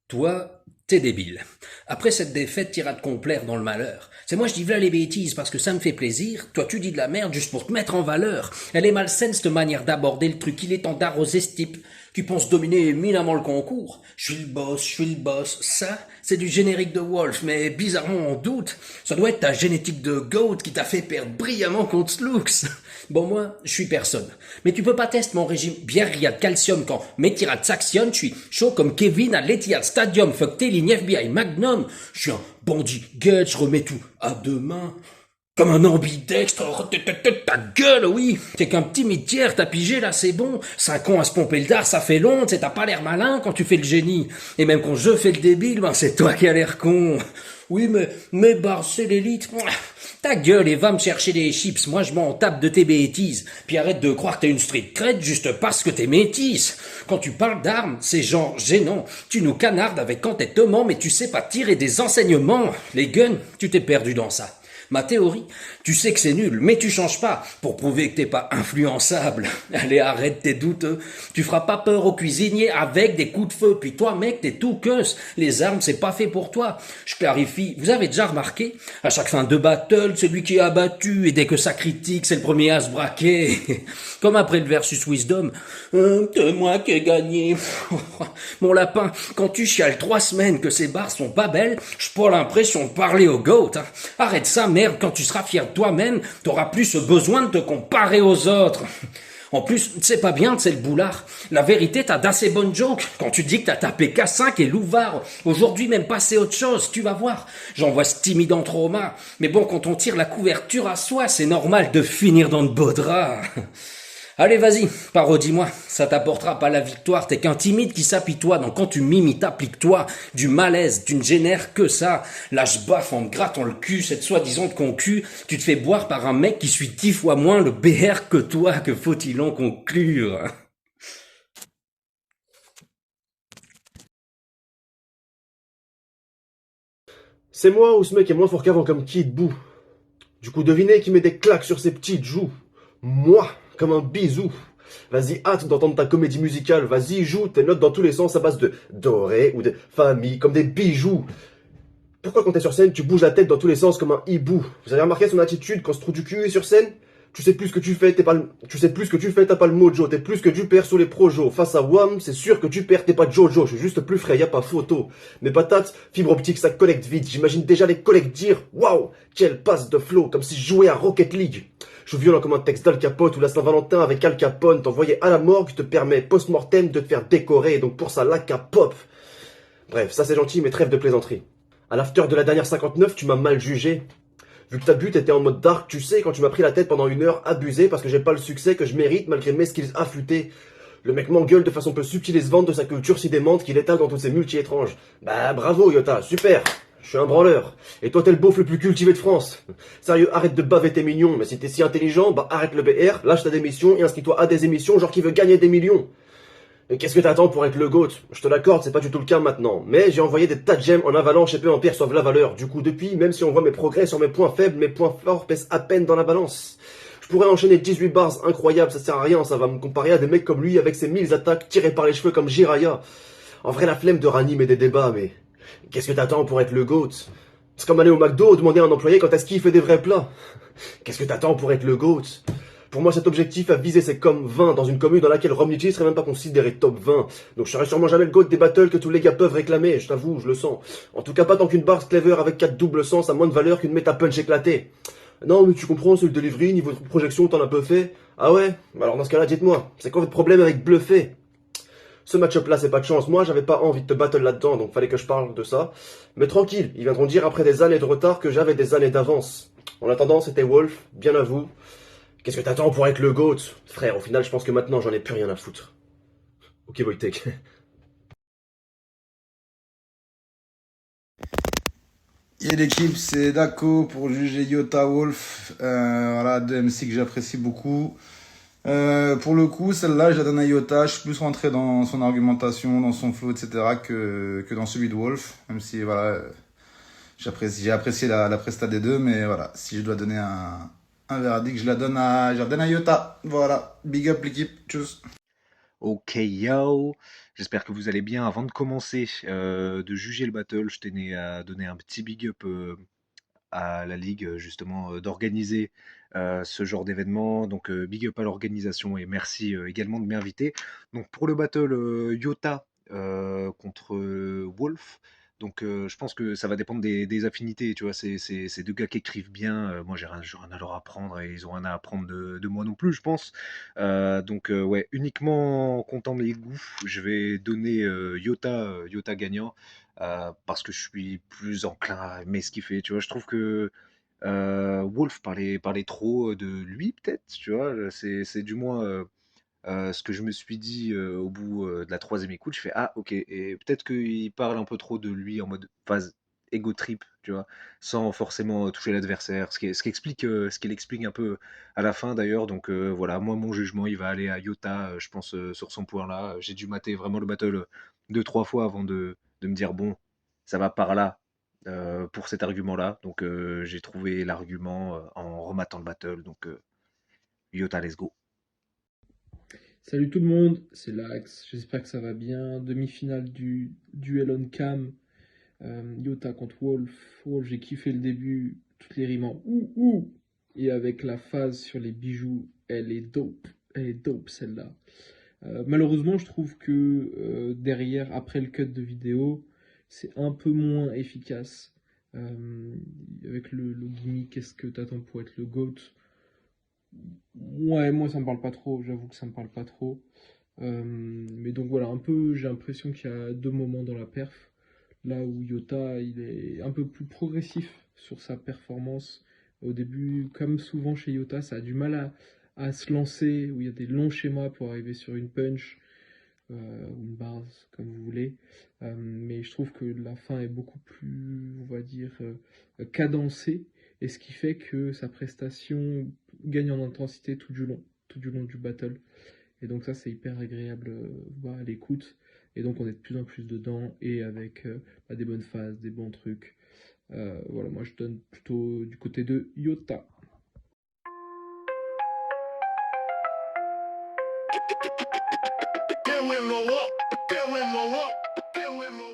Toi, t'es débile. Après cette défaite, t'iras te complaire dans le malheur. C'est moi je dis v'là les bêtises parce que ça me fait plaisir. Toi tu dis de la merde juste pour te mettre en valeur. Elle est malsaine cette manière d'aborder le truc. Il est temps d'arroser ce type qui pense dominer éminemment le concours. Je suis le boss. Ça, c'est du générique de Wolf, mais bizarrement on doute. Ça doit être ta génétique de goat qui t'a fait perdre brillamment contre Slooks. Bon moi, je suis personne. Mais tu peux pas tester mon régime bière de calcium quand mes tirades s'actionnent. Je suis chaud comme Kevin à l'Etihad Stadium. Fuck tes lignes FBI Magnum. Je suis un bandit gueule, je remets tout à deux mains. Comme un ambidextre, ta gueule, oui. T'es qu'un petit mitière, t'as pigé, là, c'est bon. 5 ans à se pomper le dard, ça fait long, t'as pas l'air malin quand tu fais le génie. Et même quand je fais le débile, ben c'est toi qui as l'air con. Oui, mais Barre, c'est l'élite. Ta gueule et va me chercher des chips, moi je m'en tape de tes bêtises. Puis arrête de croire que t'es une street crête juste parce que t'es métisse. Quand tu parles d'armes, c'est genre gênant. Tu nous canardes avec entêtement, mais tu sais pas tirer des enseignements. Les guns, tu t'es perdu dans ça. Ma théorie, tu sais que c'est nul, mais tu changes pas pour prouver que t'es pas influençable. Allez, arrête, t'es douteux. Tu feras pas peur aux cuisiniers avec des coups de feu. Puis toi, mec, t'es tout queuse. Les armes, c'est pas fait pour toi. Je clarifie, vous avez déjà remarqué, à chaque fin de battle, celui qui est abattu, et dès que ça critique, c'est le premier à se braquer. Comme après le versus Wisdom. C'est moi qui ai gagné. Mon lapin, quand tu chiales 3 semaines que ces barres sont pas belles, j'ai pas l'impression de parler au GOAT. Hein. Arrête ça, merde, quand tu seras fier de toi-même, t'auras plus ce besoin de te comparer aux autres. En plus, c'est pas bien, c'est le boulard. La vérité, t'as d'assez bonnes jokes. Quand tu dis que t'as tapé K5 et Louvard, aujourd'hui même passé autre chose, tu vas voir. J'envoie ce timide en trauma. Mais bon, quand on tire la couverture à soi, c'est normal de finir dans de beaux draps. Allez, vas-y, parodie-moi. Ça t'apportera pas la victoire, t'es qu'un timide qui s'apitoie. Donc quand tu m'imites, applique-toi du malaise, tu ne génères que ça. Là, je baffe en me grattant le cul, cette soi-disant concu. Tu te fais boire par un mec qui suit 10 fois moins le BR que toi, que faut-il en conclure? C'est moi ou ce mec est moins fort qu'avant comme Kid Boo. Du coup, devinez qui met des claques sur ses petites joues. Moi, comme un bisou. Vas-y, hâte d'entendre ta comédie musicale. Vas-y, joue tes notes dans tous les sens à base de doré ou de famille, comme des bijoux. Pourquoi quand t'es sur scène, tu bouges la tête dans tous les sens comme un hibou? Vous avez remarqué son attitude quand ce trou du cul est sur scène? Tu sais plus ce que tu fais, tu sais plus ce que tu fais, t'as pas le mojo, t'es plus que tu perds sous les projos. Face à Wham, c'est sûr que tu perds, t'es pas Jojo, je suis juste plus frais, y a pas photo. Mes patates, fibre optique, ça connecte vite, j'imagine déjà les collègues dire, waouh, quelle passe de flow, comme si je jouais à Rocket League. Je suis violent comme un texte d'Al Capote ou la Saint-Valentin avec Al Capone, t'envoyer à la morgue te permet post-mortem de te faire décorer, donc pour ça la pop. Bref, ça c'est gentil, mais trêve de plaisanterie. À l'after de la dernière 59, tu m'as mal jugé. Vu que ta but était en mode dark, tu sais, quand tu m'as pris la tête pendant 1 heure, abusé parce que j'ai pas le succès que je mérite malgré mes skills affûtés. Le mec m'engueule de façon peu subtile et se vante de sa culture si démente qu'il étale dans toutes ses multi-étranges. Bah bravo Yota, super. Je suis un branleur. Et toi t'es le beauf le plus cultivé de France. Sérieux, arrête de baver tes mignons, mais si t'es si intelligent, bah arrête le BR, lâche ta démission et inscris-toi à des émissions genre qui veut gagner des millions. Et qu'est-ce que t'attends pour être le GOAT? Je te l'accorde, c'est pas du tout le cas maintenant. Mais j'ai envoyé des tas de gemmes en avalanche et peu en perçoivent la valeur. Du coup, depuis, même si on voit mes progrès sur mes points faibles, mes points forts pèsent à peine dans la balance. Je pourrais enchaîner 18 bars incroyables, ça sert à rien, ça va me comparer à des mecs comme lui avec ses 1000 attaques tirées par les cheveux comme Jiraya. En vrai, la flemme de ranimer des débats, mais qu'est-ce que t'attends pour être le GOAT? C'est comme aller au McDo demander à un employé quand est-ce qu'il fait des vrais plats. Qu'est-ce que t'attends pour être le GOAT? Pour moi, cet objectif à viser, c'est comme 20 dans une commune dans laquelle Romney serait même pas considéré top 20. Donc je serai sûrement jamais le GOAT des battles que tous les gars peuvent réclamer, je t'avoue, je le sens. En tout cas, pas tant qu'une barre clever avec 4 doubles sens a moins de valeur qu'une méta punch éclatée. Non, mais tu comprends, c'est le delivery, niveau de projection, t'en as peu fait. Ah ouais? Alors dans ce cas-là, dites-moi, c'est quoi votre problème avec bluffer? Ce match-up là, c'est pas de chance. Moi, j'avais pas envie de te battle là-dedans, donc fallait que je parle de ça. Mais tranquille, ils viendront dire après des années de retard que j'avais des années d'avance. En attendant, c'était Wolf, bien à vous. Qu'est-ce que t'attends pour être le GOAT? Frère, au final, je pense que maintenant, j'en ai plus rien à foutre. Ok, Wojtek. Et l'équipe, c'est Dako pour juger Yota Wolf. Voilà, deux MC que j'apprécie beaucoup. Pour le coup, celle-là, je la donne à Yota. Je suis plus rentré dans son argumentation, dans son flow, etc. que dans celui de Wolf. Même si, voilà, j'ai apprécié la presta des deux. Mais voilà, si je dois donner un Un verdict, je la donne à Yota. Voilà, big up l'équipe, tchuss. Ok yo, j'espère que vous allez bien. Avant de commencer de juger le battle, je tenais à donner un petit big up à la ligue justement d'organiser ce genre d'événement. Donc big up à l'organisation et merci également de m'inviter. Donc pour le battle Yota contre Wolf. Donc je pense que ça va dépendre des affinités, tu vois, c'est deux gars qui écrivent bien, moi j'ai rien à leur apprendre et ils ont rien à apprendre de moi non plus, je pense. Donc ouais, uniquement comptant mes goûts, je vais donner Yota gagnant parce que je suis plus enclin à aimer ce qu'il fait. Tu vois, je trouve que Wolf parlait trop de lui, peut-être. Tu vois, c'est du moins ce que je me suis dit au bout de la troisième écoute. Je fais ah, ok. Et peut-être qu'il parle un peu trop de lui en mode phase ego trip, tu vois, sans forcément toucher l'adversaire. Ce qu'il explique un peu à la fin d'ailleurs. Donc voilà, moi, mon jugement, il va aller à Yota, je pense, sur son point-là. J'ai dû mater vraiment le battle deux, trois fois avant de me dire, bon, ça va par là pour cet argument-là. Donc j'ai trouvé l'argument en rematant le battle. Donc Yota, let's go. Salut tout le monde, c'est Lax, j'espère que ça va bien. Demi-finale du duel on cam, Yota contre Wolf. Wolf, j'ai kiffé le début, toutes les rimes en ouh. Et avec la phase sur les bijoux, elle est dope celle-là. Malheureusement, je trouve que derrière, après le cut de vidéo, c'est un peu moins efficace. Avec le gimmick, qu'est-ce que t'attends pour être le GOAT? Ouais, moi ça me parle pas trop, j'avoue que ça me parle pas trop. Mais donc voilà, un peu, j'ai l'impression qu'il y a deux moments dans la perf. Là où Yota, il est un peu plus progressif sur sa performance. Au début, comme souvent chez Yota, ça a du mal à se lancer, où il y a des longs schémas pour arriver sur une punch ou une base, comme vous voulez. Mais je trouve que la fin est beaucoup plus, on va dire, cadencée, et ce qui fait que sa prestation gagne en intensité tout du long du battle. Et donc ça, c'est hyper agréable à l'écoute. Et donc on est de plus en plus dedans, et avec des bonnes phases, des bons trucs. Voilà, moi je donne plutôt du côté de Yota. Going low up, going low up, going low up.